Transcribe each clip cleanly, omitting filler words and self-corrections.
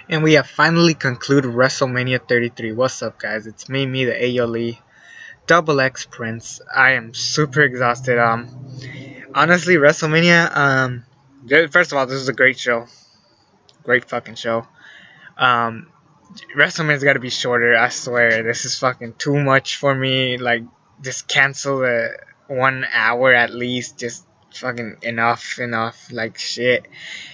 And we have finally concluded WrestleMania 33. What's up, guys? It's me, the AOLE Double X Prince. I am super exhausted. Honestly, WrestleMania. First of all, this is a great show. Great fucking show. Um, WrestleMania's got to be shorter. I swear, this is fucking too much for me. Like, just cancel the 1 hour at least. Just fucking enough. Like shit.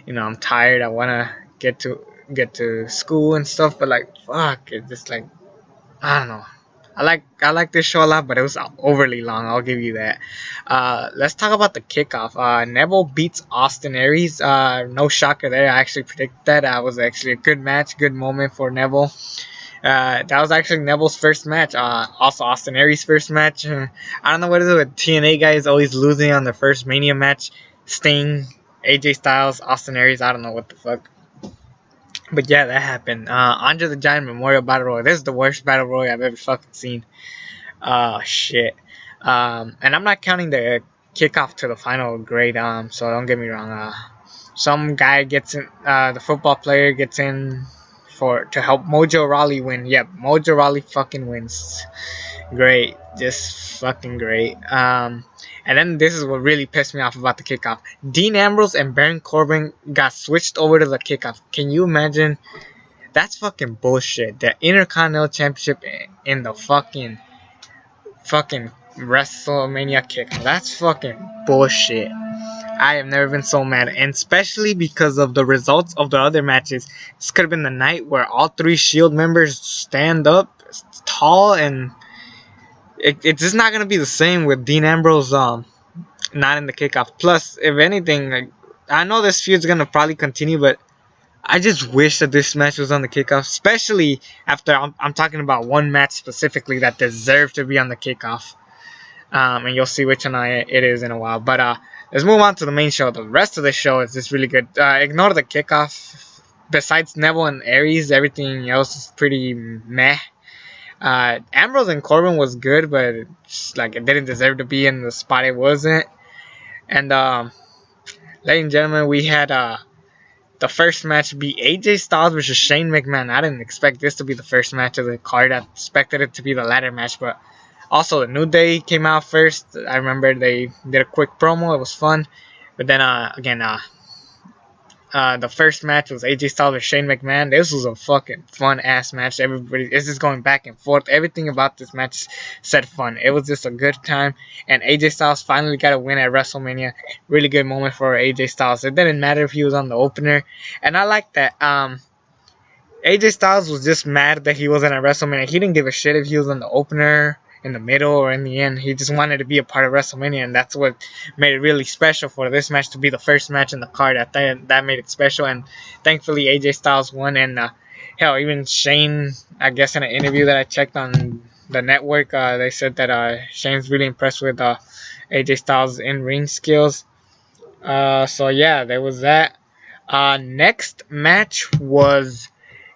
I'm tired. I wanna get to school and stuff, but like fuck, it's just like I don't know. I like this show a lot, but it was overly long. I'll give you that. Let's talk about the kickoff. Neville beats Austin Aries. No shocker there. I actually predicted that. That was actually a good match, good moment for Neville. That was actually Neville's first match. Also Austin Aries' first match. I don't know what it is with TNA guys always losing on their first Mania match. Sting, AJ Styles, Austin Aries. I don't know what the fuck. But yeah, that happened. Andre the Giant Memorial Battle Royal. This is the worst Battle Royal I've ever fucking seen. Shit. And I'm not counting the kickoff to the final grade. So don't get me wrong. Some guy gets in. The football player gets in to help Mojo Rawley win. Yep, Mojo Rawley fucking wins. Great, just fucking great. And then this is what really pissed me off about the kickoff. Dean Ambrose and Baron Corbin got switched over to the kickoff. Can you imagine? That's fucking bullshit. The Intercontinental Championship in the fucking WrestleMania kickoff. That's fucking bullshit. I have never been so mad, and especially because of the results of the other matches. This could have been the night where all three Shield members stand up tall, and it's just not gonna be the same with Dean Ambrose not in the kickoff. Plus, if anything, like, I know this feud's gonna probably continue, but I just wish that this match was on the kickoff, especially after I'm talking about one match specifically that deserved to be on the kickoff. And you'll see which one it is in a while. But let's move on to the main show. The rest of the show is just really good. Ignore the kickoff. Besides Neville and Aries, everything else is pretty meh. Ambrose and Corbin was good, but it's like it didn't deserve to be in the spot it wasn't. And ladies and gentlemen, we had the first match be AJ Styles versus Shane McMahon. I didn't expect this to be the first match of the card. I expected it to be the ladder match, but also the New Day came out first. I remember they did a quick promo. It was fun. But then again, the first match was AJ Styles versus Shane McMahon. This was a fucking fun ass match. Everybody is just going back and forth. Everything about this match said fun. It was just a good time. And AJ Styles finally got a win at WrestleMania. Really good moment for AJ Styles. It didn't matter if he was on the opener. And I like that. AJ Styles was just mad that he wasn't at WrestleMania. He didn't give a shit if he was on the opener, in the middle, or in the end. He just wanted to be a part of WrestleMania, and that's what made it really special for this match to be the first match in the card. I think that made it special, and thankfully AJ Styles won. And hell, even Shane, I guess in an interview that I checked on the network, they said that Shane's really impressed with AJ Styles' in-ring skills. So yeah, there was that. Next match was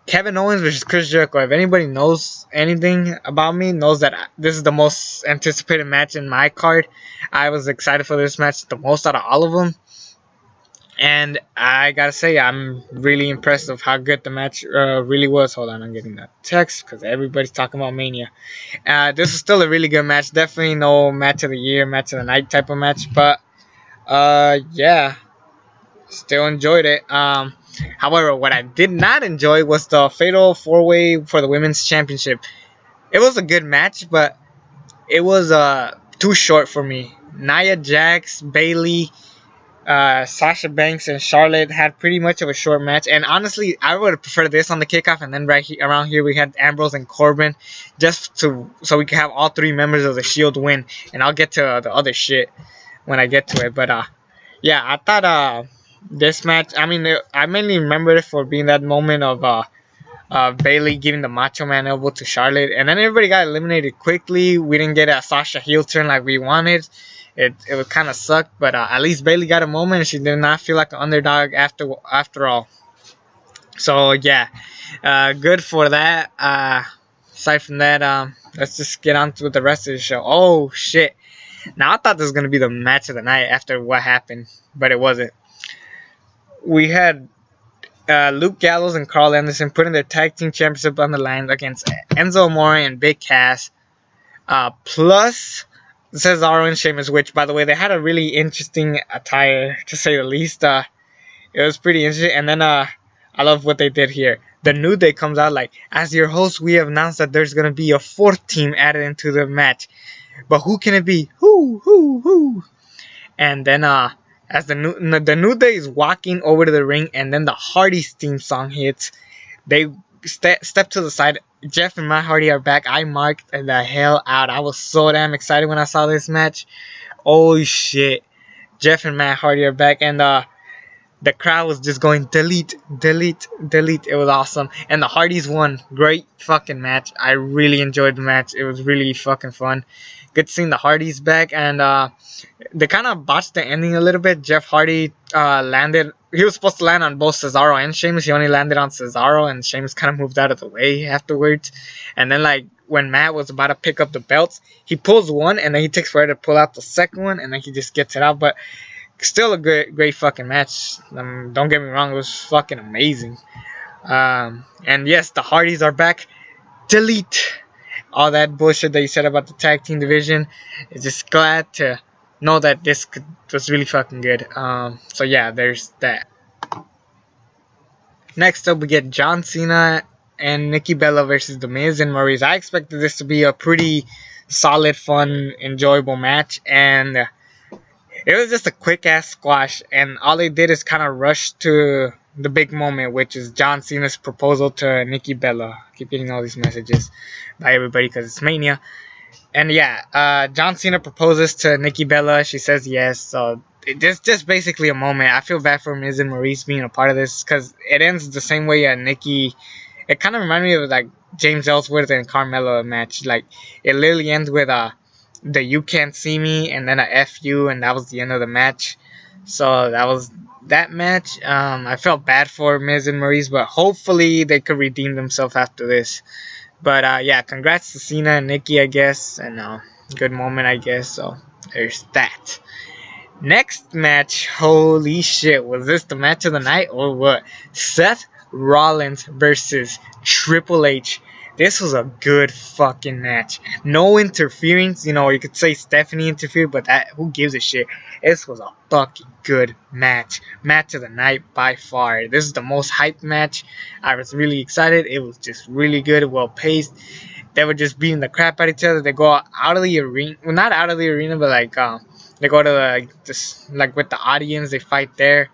Kevin Owens versus Chris Jericho. If anybody knows anything about me, knows that this is the most anticipated match in my card. I was excited for this match the most out of all of them. And I gotta say, I'm really impressed of how good the match really was. Hold on, I'm getting that text because everybody's talking about Mania. This is still a really good match. Definitely no match of the year, match of the night type of match. But yeah, still enjoyed it. However, what I did not enjoy was the Fatal 4-Way for the Women's Championship. It was a good match, but it was too short for me. Nia Jax, Bayley, Sasha Banks, and Charlotte had pretty much of a short match. And honestly, I would have preferred this on the kickoff. And then around here, we had Ambrose and Corbin, so we could have all three members of the Shield win. And I'll get to the other shit when I get to it. But yeah, I thought this match, I mean, I mainly remember it for being that moment of Bayley giving the Macho Man elbow to Charlotte, and then everybody got eliminated quickly. We didn't get a Sasha heel turn like we wanted. It would kind of suck, but at least Bayley got a moment. She did not feel like an underdog after all. So yeah, good for that. Aside from that, let's just get on with the rest of the show. Oh shit! Now I thought this was gonna be the match of the night after what happened, but it wasn't. We had Luke Gallows and Carl Anderson putting their tag team championship on the line against Enzo Amore and Big Cass. Plus Cesaro and Sheamus, which, by the way, they had a really interesting attire, to say the least. It was pretty interesting. And then I love what they did here. The New Day comes out like, as your host, we have announced that there's going to be a fourth team added into the match. But who can it be? Who? And then as the New Day is walking over to the ring, and then the Hardy's theme song hits, they step to the side. Jeff and Matt Hardy are back. I marked the hell out. I was so damn excited when I saw this match. Holy shit. Jeff and Matt Hardy are back, and the crowd was just going delete. It was awesome. And the Hardys won. Great fucking match. I really enjoyed the match. It was really fucking fun. Good seeing the Hardys back. And they kind of botched the ending a little bit. Jeff Hardy landed. He was supposed to land on both Cesaro and Sheamus. He only landed on Cesaro, and Sheamus kind of moved out of the way afterwards. And then, like, when Matt was about to pick up the belts, he pulls one, and then he takes forever to pull out the second one, and then he just gets it out. But still a great fucking match. Don't get me wrong, it was fucking amazing. And yes, the Hardys are back. Delete all that bullshit that you said about the tag team division. It's just glad to know that this was really fucking good. So yeah, there's that. Next up, we get John Cena and Nikki Bella versus The Miz and Maurice. I expected this to be a pretty solid, fun, enjoyable match, and it was just a quick ass squash, and all they did is kind of rush to the big moment, which is John Cena's proposal to Nikki Bella. I keep getting all these messages by everybody because it's Mania. And yeah, John Cena proposes to Nikki Bella. She says yes. So it's just basically a moment. I feel bad for Miz and Maurice being a part of this because it ends the same way Nikki. It kind of reminded me of like James Ellsworth and Carmella match. Like it literally ends with the "You Can't See Me" and then a "F you," and that was the end of the match. So that was that match. I felt bad for Miz and Maurice, but hopefully they could redeem themselves after this. But yeah, congrats to Cena and Nikki, I guess, and good moment, I guess. So there's that. Next match, holy shit, was this the match of the night or what? Seth Rollins versus Triple H. This was a good fucking match. No interference. You know, you could say Stephanie interfered, but who gives a shit? This was a fucking good match. Match of the night by far. This is the most hyped match. I was really excited. It was just really good, well paced. They were just beating the crap out of each other. They go out of the arena. Well, not out of the arena, but like they go to like with the audience. They fight there.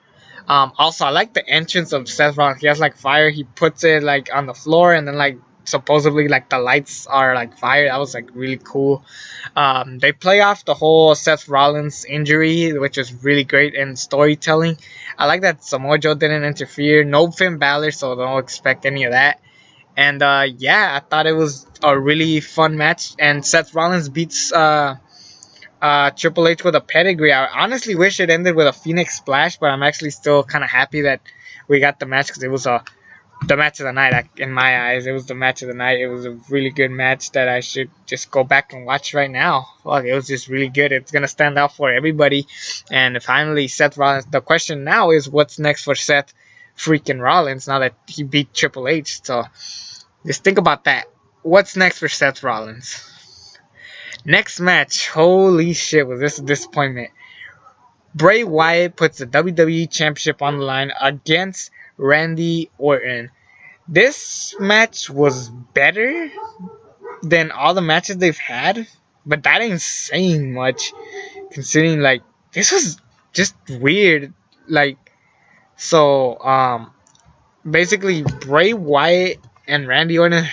Also, I like the entrance of Seth Rollins. He has like fire. He puts it like on the floor, and then like supposedly like the lights are like fire. That was like really cool. They play off the whole Seth Rollins injury, which is really great in storytelling. I like that Samoa Joe didn't interfere. No Finn Balor, so don't expect any of that. And yeah, I thought it was a really fun match. And Seth Rollins beats Triple H with a pedigree. I honestly wish it ended with a Phoenix Splash, but I'm actually still kind of happy that we got the match because it was the match of the night. In my eyes, it was the match of the night. It was a really good match that I should just go back and watch right now. Fuck, it was just really good. It's gonna stand out for everybody. And finally, Seth Rollins. The question now is, what's next for Seth freaking Rollins now that he beat Triple H? So just think about that. What's next for Seth Rollins? Next match, holy shit, was this a disappointment. Bray Wyatt puts the WWE Championship on the line against Randy Orton. This match was better than all the matches they've had, but that ain't saying much, considering like this was just weird. Like, so basically Bray Wyatt and Randy Orton,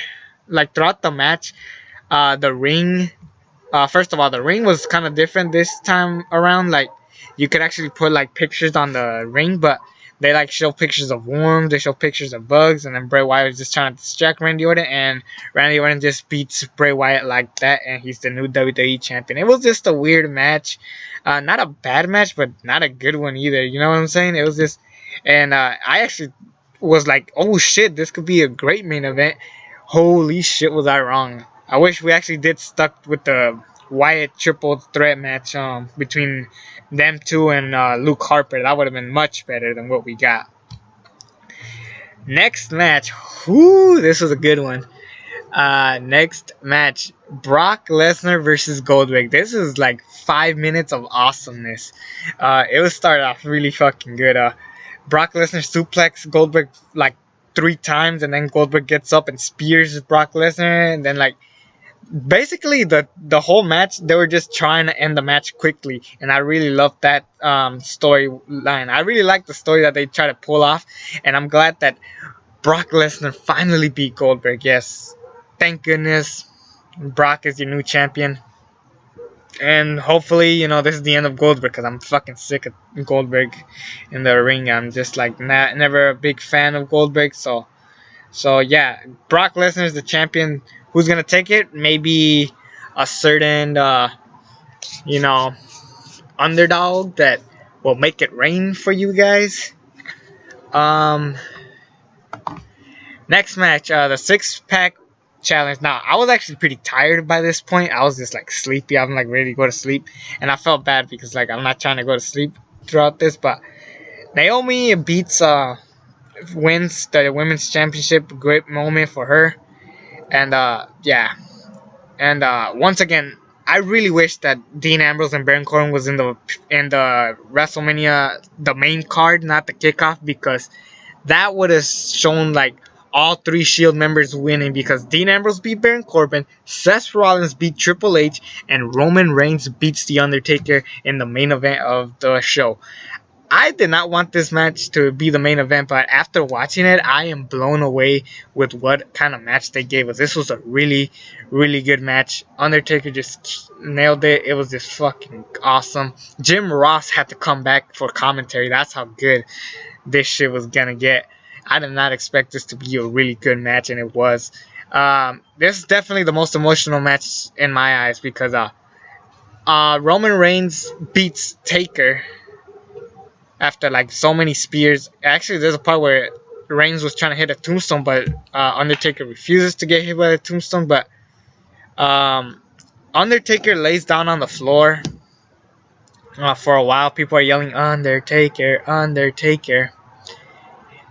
like throughout the match, the ring. First of all, the ring was kind of different this time around. Like, you could actually put like pictures on the ring, but they like show pictures of worms, they show pictures of bugs, and then Bray Wyatt was just trying to distract Randy Orton, and Randy Orton just beats Bray Wyatt like that, and he's the new WWE champion. It was just a weird match, not a bad match, but not a good one either. You know what I'm saying? It was just, and I actually was like, oh shit, this could be a great main event. Holy shit, was I wrong? I wish we actually did stuck with the Wyatt triple threat match between them two and Luke Harper. That would have been much better than what we got. Next match. Whoo, this was a good one. Next match, Brock Lesnar versus Goldberg. This is like 5 minutes of awesomeness. It was started off really fucking good. Brock Lesnar suplex Goldberg like 3 times, and then Goldberg gets up and spears Brock Lesnar, and then like basically the whole match they were just trying to end the match quickly, and I really loved that storyline. I really like the story that they try to pull off, and I'm glad that Brock Lesnar finally beat Goldberg. Yes, thank goodness Brock is your new champion. And hopefully, this is the end of Goldberg, because I'm fucking sick of Goldberg in the ring. I'm just like never a big fan of Goldberg. So yeah, Brock Lesnar is the champion. Who's gonna take it? Maybe a certain underdog that will make it rain for you guys. Next match, the 6-pack challenge. Now, I was actually pretty tired by this point. I was just like sleepy. I'm like ready to go to sleep, and I felt bad because like I'm not trying to go to sleep throughout this. But Naomi wins the women's championship. Great moment for her, and yeah, and once again, I really wish that Dean Ambrose and Baron Corbin was in the WrestleMania, the main card, not the kickoff, because that would have shown like all 3 Shield members winning, because Dean Ambrose beat Baron Corbin, Seth Rollins beat Triple H, and Roman Reigns beats The Undertaker in the main event of the show. I did not want this match to be the main event, but after watching it, I am blown away with what kind of match they gave us. This was a really, really good match. Undertaker just nailed it. It was just fucking awesome. Jim Ross had to come back for commentary. That's how good this shit was gonna get. I did not expect this to be a really good match, and it was. This is definitely the most emotional match in my eyes, because Roman Reigns beats Taker after like so many spears. Actually, there's a part where Reigns was trying to hit a tombstone, but Undertaker refuses to get hit by a tombstone. But Undertaker lays down on the floor. For a while, people are yelling, Undertaker, Undertaker.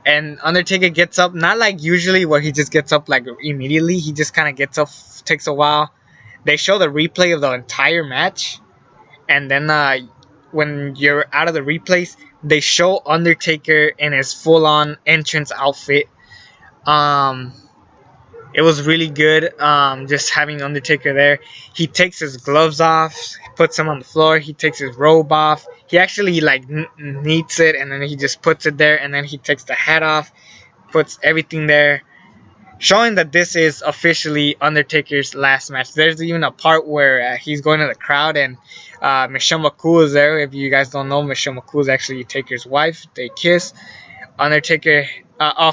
And Undertaker gets up, not like usually where he just gets up like immediately. He just kind of gets up, takes a while. They show the replay of the entire match. And then when you're out of the replays, they show Undertaker in his full-on entrance outfit. It was really good, just having Undertaker there. He takes his gloves off, puts them on the floor. He takes his robe off. He actually like kneads it, and then he just puts it there, and then he takes the hat off, puts everything there, showing that this is officially Undertaker's last match. There's even a part where he's going to the crowd, and Michelle McCool is there. If you guys don't know, Michelle McCool is actually Taker's wife. They kiss. Undertaker.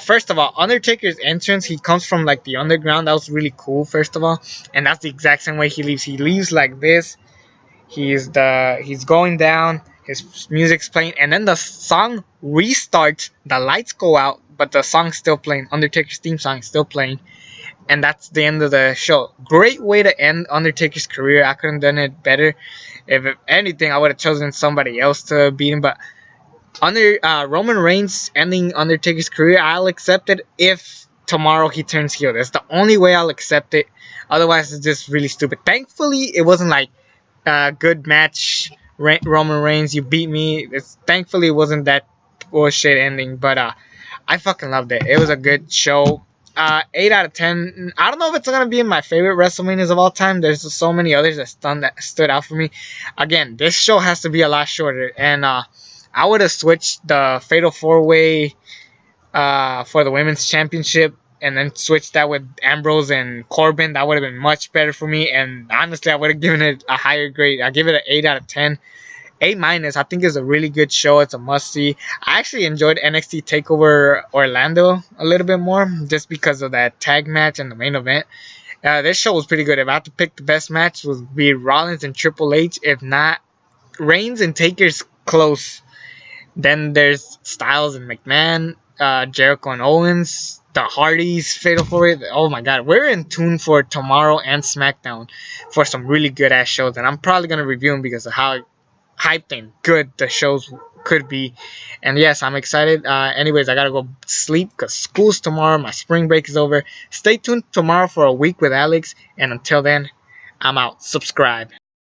First of all, Undertaker's entrance, he comes from like the underground. That was really cool. First of all, and that's the exact same way he leaves. He leaves like this. He's going down. His music's playing, and then the song restarts. The lights go out, but the song's still playing. Undertaker's theme song is still playing, and that's the end of the show. Great way to end Undertaker's career. I couldn't have done it better. If anything, I would have chosen somebody else to beat him, but Roman Reigns ending Undertaker's career, I'll accept it if tomorrow he turns heel. That's the only way I'll accept it. Otherwise, it's just really stupid. Thankfully, it wasn't like a good match. Roman Reigns, you beat me. Thankfully, it wasn't that bullshit ending. But I fucking loved it. It was a good show. 8 out of 10. I don't know if it's gonna be in my favorite WrestleManias of all time. There's so many others that stood out for me. Again, this show has to be a lot shorter, and I would have switched the Fatal 4-Way for the Women's Championship, and then switched that with Ambrose and Corbin. That would have been much better for me, and honestly, I would have given it a higher grade. I give it an 8 out of 10. 8 minus. I think it's a really good show. It's a must-see. I actually enjoyed NXT TakeOver Orlando a little bit more, just because of that tag match and the main event. This show was pretty good. If I had to pick the best match, would be Rollins and Triple H. If not, Reigns and Taker's close. Then there's Styles and McMahon, Jericho and Owens, the Hardys, Fatal 4-Way. Oh my god, we're in tune for tomorrow and SmackDown for some really good ass shows, and I'm probably gonna review them because of how hyped and good the shows could be. And yes, I'm excited. Anyways, I gotta go sleep because school's tomorrow. My spring break is over. Stay tuned tomorrow for a week with Alex. And until then, I'm out. Subscribe.